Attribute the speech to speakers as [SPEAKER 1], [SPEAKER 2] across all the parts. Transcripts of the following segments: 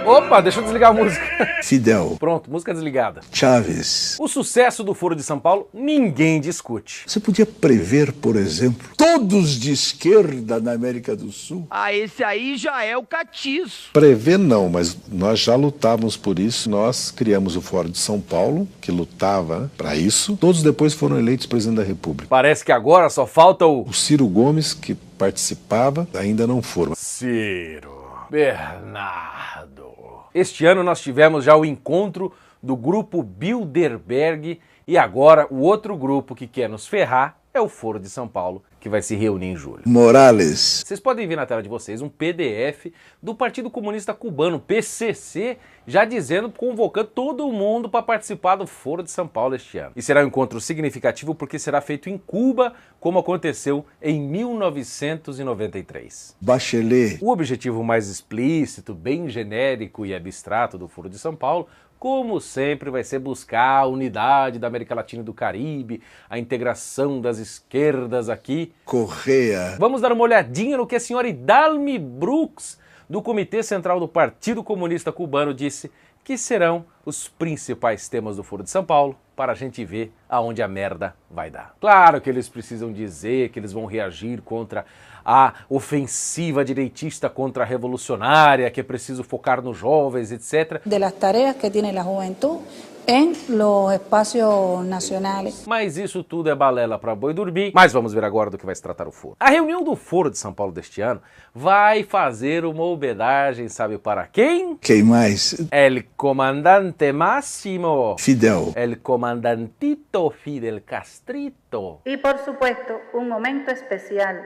[SPEAKER 1] Opa, deixa eu desligar a música.
[SPEAKER 2] Fidel.
[SPEAKER 1] Pronto, música desligada.
[SPEAKER 2] Chaves.
[SPEAKER 1] O sucesso do Foro de São Paulo, ninguém discute.
[SPEAKER 2] Você podia prever, por exemplo, todos de esquerda na América do Sul?
[SPEAKER 3] Ah, esse aí já é o catiço.
[SPEAKER 2] Prever não, mas nós já lutávamos por isso. Nós criamos o Foro de São Paulo, que lutava para isso. Todos depois foram eleitos presidente da República.
[SPEAKER 1] Parece que agora só falta
[SPEAKER 2] O Ciro Gomes, que participava, ainda não foram.
[SPEAKER 1] Ciro Bernardo. Este ano nós tivemos já o encontro do grupo Bilderberg e agora o outro grupo que quer nos ferrar é o Foro de São Paulo, que vai se reunir em julho.
[SPEAKER 2] Morales.
[SPEAKER 1] Vocês podem ver na tela de vocês um PDF do Partido Comunista Cubano, PCC, já dizendo, convocando todo mundo para participar do Foro de São Paulo este ano. E será um encontro significativo porque será feito em Cuba, como aconteceu em 1993.
[SPEAKER 2] Bachelet.
[SPEAKER 1] O objetivo mais explícito, bem genérico e abstrato do Foro de São Paulo, como sempre, vai ser buscar a unidade da América Latina e do Caribe, a integração das esquerdas aqui.
[SPEAKER 2] Correa.
[SPEAKER 1] Vamos dar uma olhadinha no que a senhora Idalmi Brooks, do Comitê Central do Partido Comunista Cubano, disse que serão os principais temas do Foro de São Paulo, para a gente ver aonde a merda vai dar. Claro que eles precisam dizer que eles vão reagir contra a ofensiva direitista contra-revolucionária, que é preciso focar nos jovens, etc.
[SPEAKER 4] De las tareas que tiene la juventud en los espacios nacionales.
[SPEAKER 1] Mas isso tudo é balela para boi dormir. Mas vamos ver agora do que vai se tratar o Foro. A reunião do Foro de São Paulo deste ano vai fazer uma homenagem, sabe para quem?
[SPEAKER 2] Quem mais?
[SPEAKER 1] El comandante máximo.
[SPEAKER 2] Fidel.
[SPEAKER 1] El comandantito Fidel Castrito.
[SPEAKER 5] Y por supuesto, un momento especial,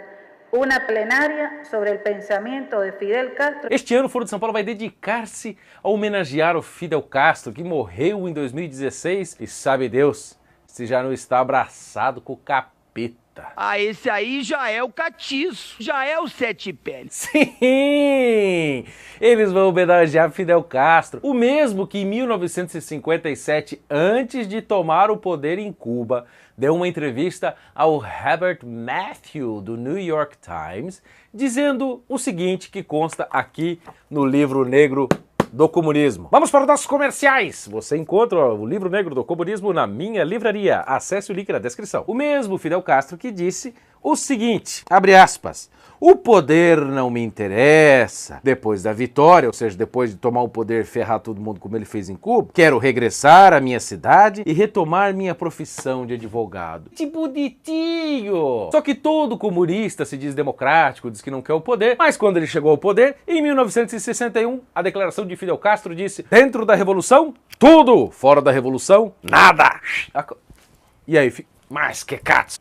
[SPEAKER 5] una plenaria sobre el pensamiento de Fidel Castro.
[SPEAKER 1] Este ano o Foro de São Paulo vai dedicar-se a homenagear o Fidel Castro, que morreu em 2016 e sabe Deus se já não está abraçado com o capeta.
[SPEAKER 3] Ah, esse aí já é o catiço, já é o sete peles.
[SPEAKER 1] Sim! Eles vão homenagear Fidel Castro, o mesmo que em 1957, antes de tomar o poder em Cuba, deu uma entrevista ao Herbert Matthew, do New York Times, dizendo o seguinte, que consta aqui no livro negro do comunismo. Vamos para os nossos comerciais! Você encontra o livro negro do comunismo na minha livraria. Acesse o link na descrição. O mesmo Fidel Castro que disse o seguinte, abre aspas, o poder não me interessa. Depois da vitória, ou seja, depois de tomar o poder e ferrar todo mundo como ele fez em Cuba, quero regressar à minha cidade e retomar minha profissão de advogado. Que bonitinho! Só que todo comunista se diz democrático, diz que não quer o poder, mas quando ele chegou ao poder, em 1961, a declaração de Fidel Castro disse, dentro da revolução, tudo, fora da revolução, nada. E aí, mas que catos!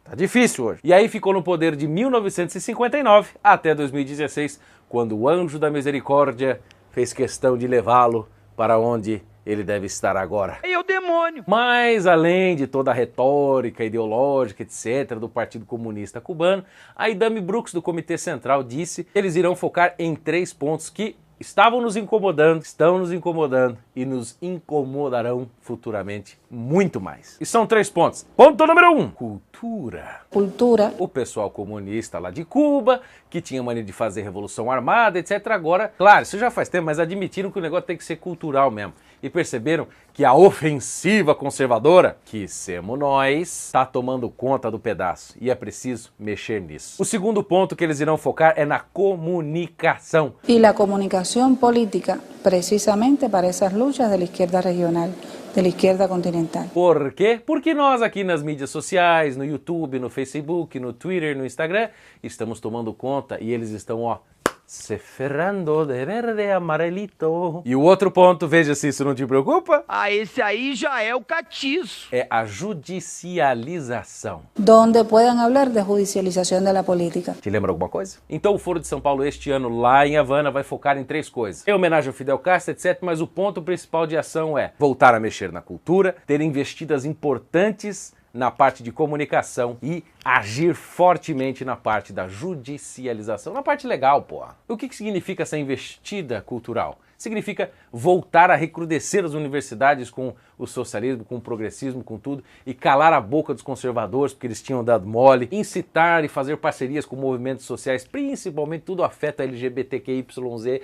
[SPEAKER 1] Tá difícil hoje. E aí ficou no poder de 1959 até 2016, quando o anjo da misericórdia fez questão de levá-lo para onde ele deve estar agora.
[SPEAKER 3] E o demônio!
[SPEAKER 1] Mas além de toda a retórica ideológica, etc., do Partido Comunista Cubano, a Idalmi Brooks, do Comitê Central, disse que eles irão focar em 3 pontos que estavam nos incomodando, estão nos incomodando e nos incomodarão futuramente muito mais. E são 3 pontos. Ponto número 1, cultura.
[SPEAKER 4] Cultura.
[SPEAKER 1] O pessoal comunista lá de Cuba, que tinha mania de fazer revolução armada, etc. Agora, claro, isso já faz tempo, mas admitiram que o negócio tem que ser cultural mesmo. E perceberam que a ofensiva conservadora, que somos nós, está tomando conta do pedaço. E é preciso mexer nisso. O segundo ponto que eles irão focar é na comunicação.
[SPEAKER 4] Y la comunicación política, precisamente para esas luchas de la izquierda regional, de la izquierda continental.
[SPEAKER 1] Por quê? Porque nós aqui nas mídias sociais, no YouTube, no Facebook, no Twitter, no Instagram, estamos tomando conta e eles estão, ó, se ferrando de verde e amarelito. E o outro ponto, veja se isso não te preocupa.
[SPEAKER 3] Ah, esse aí já é o catiço.
[SPEAKER 1] É a judicialização.
[SPEAKER 4] Donde puedan hablar de judicialización de la política.
[SPEAKER 1] Te lembra alguma coisa? Então o Foro de São Paulo este ano lá em Havana vai focar em 3 coisas. Em homenagem ao Fidel Castro, etc. Mas o ponto principal de ação é voltar a mexer na cultura, ter investidas importantes na parte de comunicação e agir fortemente na parte da judicialização, na parte legal, porra. O que significa essa investida cultural? Significa voltar a recrudescer as universidades com o socialismo, com o progressismo, com tudo, e calar a boca dos conservadores, porque eles tinham dado mole, incitar e fazer parcerias com movimentos sociais, principalmente tudo afeta LGBTQYZ,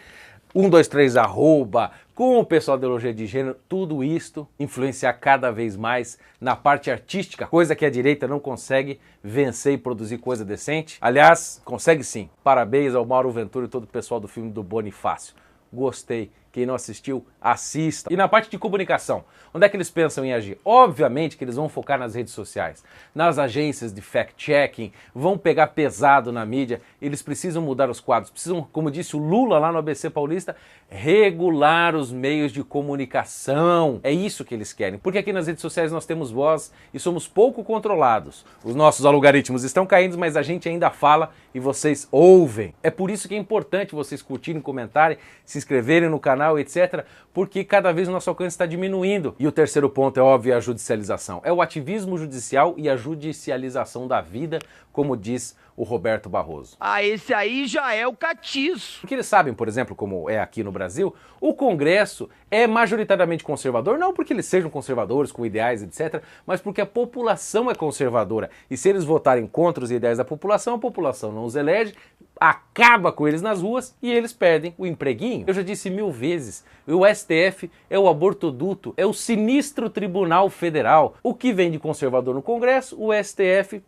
[SPEAKER 1] 123 arroba, com o pessoal da ideologia de gênero, tudo isto influenciar cada vez mais na parte artística, coisa que a direita não consegue vencer e produzir coisa decente. Aliás, consegue sim. Parabéns ao Mauro Ventura e todo o pessoal do filme do Bonifácio. Gostei. Quem não assistiu, assista. E na parte de comunicação, onde é que eles pensam em agir? Obviamente que eles vão focar nas redes sociais, nas agências de fact-checking, vão pegar pesado na mídia, eles precisam mudar os quadros, precisam, como disse o Lula lá no ABC Paulista, regular os meios de comunicação. É isso que eles querem, porque aqui nas redes sociais nós temos voz e somos pouco controlados. Os nossos algoritmos estão caindo, mas a gente ainda fala e vocês ouvem. É por isso que é importante vocês curtirem, comentarem, se inscreverem no canal, etc., porque cada vez o nosso alcance está diminuindo. E o terceiro ponto é óbvio, a judicialização. É o ativismo judicial e a judicialização da vida, como diz o Roberto Barroso.
[SPEAKER 3] Ah, esse aí já é o catiço.
[SPEAKER 1] Porque eles sabem, por exemplo, como é aqui no Brasil, o Congresso é majoritariamente conservador, não porque eles sejam conservadores, com ideais, etc., mas porque a população é conservadora. E se eles votarem contra os ideais da população, a população não os elege, acaba com eles nas ruas e eles perdem o empreguinho. Eu já disse 1000 vezes, o STF é o abortoduto, é o sinistro Tribunal Federal. O que vem de conservador no Congresso, o STF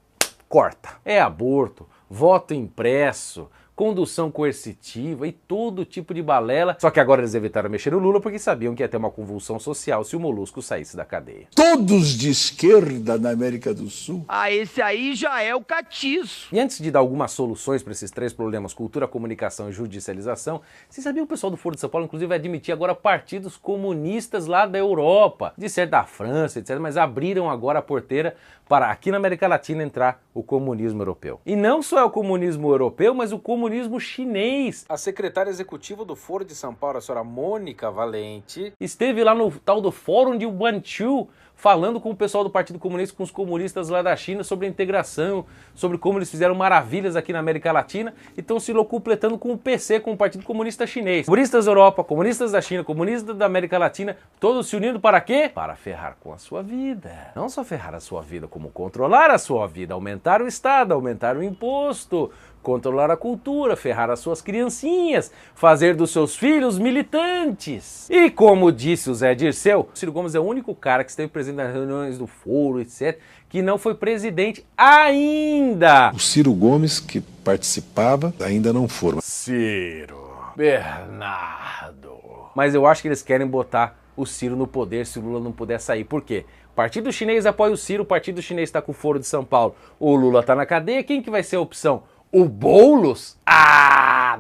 [SPEAKER 1] corta. É aborto, voto impresso, condução coercitiva e todo tipo de balela. Só que agora eles evitaram mexer no Lula porque sabiam que ia ter uma convulsão social se o Molusco saísse da cadeia.
[SPEAKER 6] Todos de esquerda na América do Sul.
[SPEAKER 3] Ah, esse aí já é o catiço.
[SPEAKER 1] E antes de dar algumas soluções para esses três problemas, cultura, comunicação e judicialização, vocês sabiam que o pessoal do Foro de São Paulo, inclusive, vai admitir agora partidos comunistas lá da Europa, de certo da França, etc., mas abriram agora a porteira para aqui na América Latina entrar o comunismo europeu. E não só é o comunismo europeu, mas o comunismo chinês. A secretária executiva do Foro de São Paulo, a senhora Mônica Valente, esteve lá no tal do Fórum de Guangzhou, falando com o pessoal do Partido Comunista, com os comunistas lá da China, sobre a integração, sobre como eles fizeram maravilhas aqui na América Latina e estão se locupletando com o PC, com o Partido Comunista Chinês. Comunistas da Europa, comunistas da China, comunistas da América Latina, todos se unindo para quê? Para ferrar com a sua vida. Não só ferrar a sua vida, como controlar a sua vida, aumentar o Estado, aumentar o imposto, controlar a cultura, ferrar as suas criancinhas, fazer dos seus filhos militantes. E como disse o Zé Dirceu, Ciro Gomes é o único cara que esteve presente nas reuniões do Foro, etc., que não foi presidente ainda.
[SPEAKER 2] O Ciro Gomes, que participava, ainda não foram.
[SPEAKER 1] Ciro Bernardo. Mas eu acho que eles querem botar o Ciro no poder se o Lula não puder sair. Por quê? O Partido Chinês apoia o Ciro, o Partido Chinês está com o Foro de São Paulo, o Lula está na cadeia, quem que vai ser a opção? O Boulos? Ah!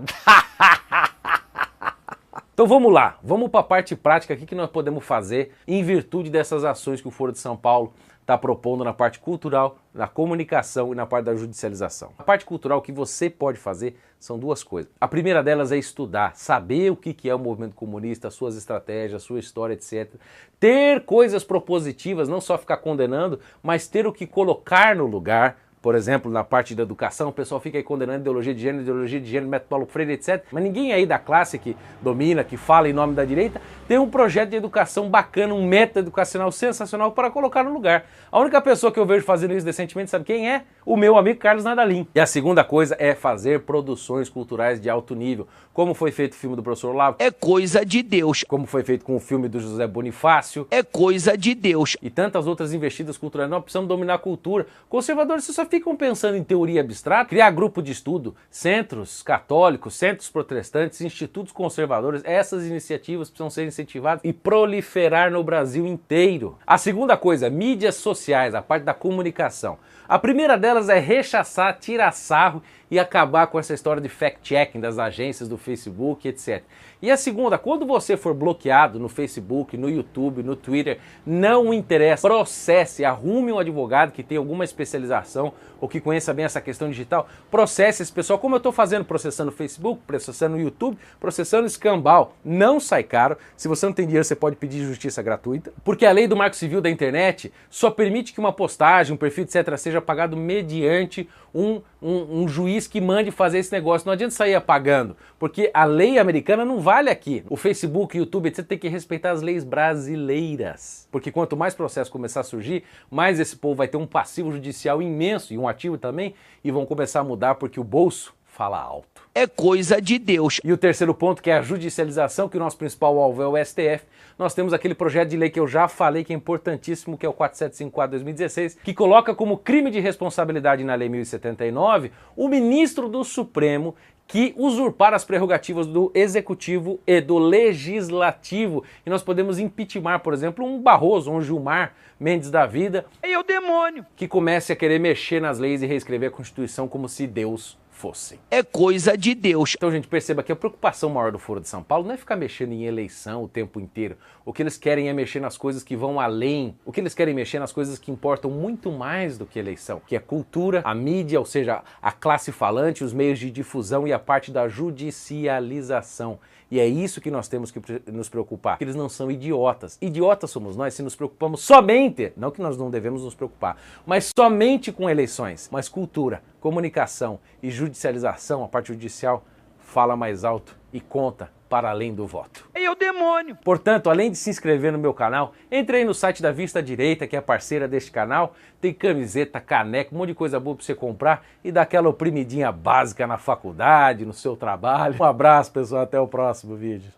[SPEAKER 1] Então vamos lá, vamos para a parte prática aqui que nós podemos fazer em virtude dessas ações que o Foro de São Paulo está propondo na parte cultural, na comunicação e na parte da judicialização. A parte cultural, o que você pode fazer são duas coisas. A primeira delas é estudar, saber o que é o movimento comunista, suas estratégias, sua história, etc. Ter coisas propositivas, não só ficar condenando, mas ter o que colocar no lugar. Por exemplo, na parte da educação, o pessoal fica aí condenando ideologia de gênero, método Paulo Freire, etc. Mas ninguém aí da classe que domina, que fala em nome da direita, tem um projeto de educação bacana, um método educacional sensacional para colocar no lugar. A única pessoa que eu vejo fazendo isso decentemente, sabe quem é? O meu amigo Carlos Nadalim. E a segunda coisa é fazer produções culturais de alto nível, como foi feito o filme do professor Olavo.
[SPEAKER 3] É coisa de Deus.
[SPEAKER 1] Como foi feito com o filme do José Bonifácio.
[SPEAKER 3] É coisa de Deus.
[SPEAKER 1] E tantas outras investidas culturais. Nós precisamos dominar a cultura. Conservadores, vocês só ficam pensando em teoria abstrata, criar grupo de estudo, centros católicos, centros protestantes, institutos conservadores. Essas iniciativas precisam ser incentivadas e proliferar no Brasil inteiro. A segunda coisa, mídias sociais, a parte da comunicação. A primeira delas é rechaçar, tirar sarro e acabar com essa história de fact-checking das agências do Facebook, etc. E a segunda, quando você for bloqueado no Facebook, no YouTube, no Twitter, não interessa, processe, arrume um advogado que tenha alguma especialização ou que conheça bem essa questão digital, processe esse pessoal, como eu estou fazendo, processando o Facebook, processando o YouTube, processando escambau. Não sai caro, se você não tem dinheiro você pode pedir justiça gratuita, porque a lei do Marco Civil da internet só permite que uma postagem, um perfil, etc., seja pagado mediante um juiz que mande fazer esse negócio. Não adianta sair apagando, porque a lei americana não vale aqui. O Facebook, o YouTube, etc., tem que respeitar as leis brasileiras. Porque quanto mais processo começar a surgir, mais esse povo vai ter um passivo judicial imenso e um ativo também, e vão começar a mudar porque o bolso fala alto.
[SPEAKER 3] é coisa de Deus.
[SPEAKER 1] E o terceiro ponto, que é a judicialização, que o nosso principal alvo é o STF, nós temos aquele projeto de lei que eu já falei que é importantíssimo, que é o 4754/2016, que coloca como crime de responsabilidade na Lei 1079 o ministro do Supremo que usurpar as prerrogativas do Executivo e do Legislativo. E nós podemos impeachment, por exemplo, um Barroso, um Gilmar Mendes da vida,
[SPEAKER 3] É o demônio.
[SPEAKER 1] que comece a querer mexer nas leis e reescrever a Constituição como se Deus fosse.
[SPEAKER 3] É coisa de Deus.
[SPEAKER 1] Então, gente, perceba que a preocupação maior do Foro de São Paulo não é ficar mexendo em eleição o tempo inteiro. O que eles querem é mexer nas coisas que vão além. O que eles querem mexer nas coisas que importam muito mais do que eleição, que é cultura, a mídia, ou seja, a classe falante, os meios de difusão e a parte da judicialização. E é isso que nós temos que nos preocupar. Eles não são idiotas. Idiotas somos nós se nos preocupamos somente, não que nós não devemos nos preocupar, mas somente com eleições. Mas cultura, comunicação e judicialização, a parte judicial, fala mais alto e conta para além do voto.
[SPEAKER 3] É o demônio.
[SPEAKER 1] Portanto, além de se inscrever no meu canal, entre aí no site da Vista Direita, que é parceira deste canal. Tem camiseta, caneca, um monte de coisa boa para você comprar e dar aquela oprimidinha básica na faculdade, no seu trabalho. Um abraço, pessoal, até o próximo vídeo.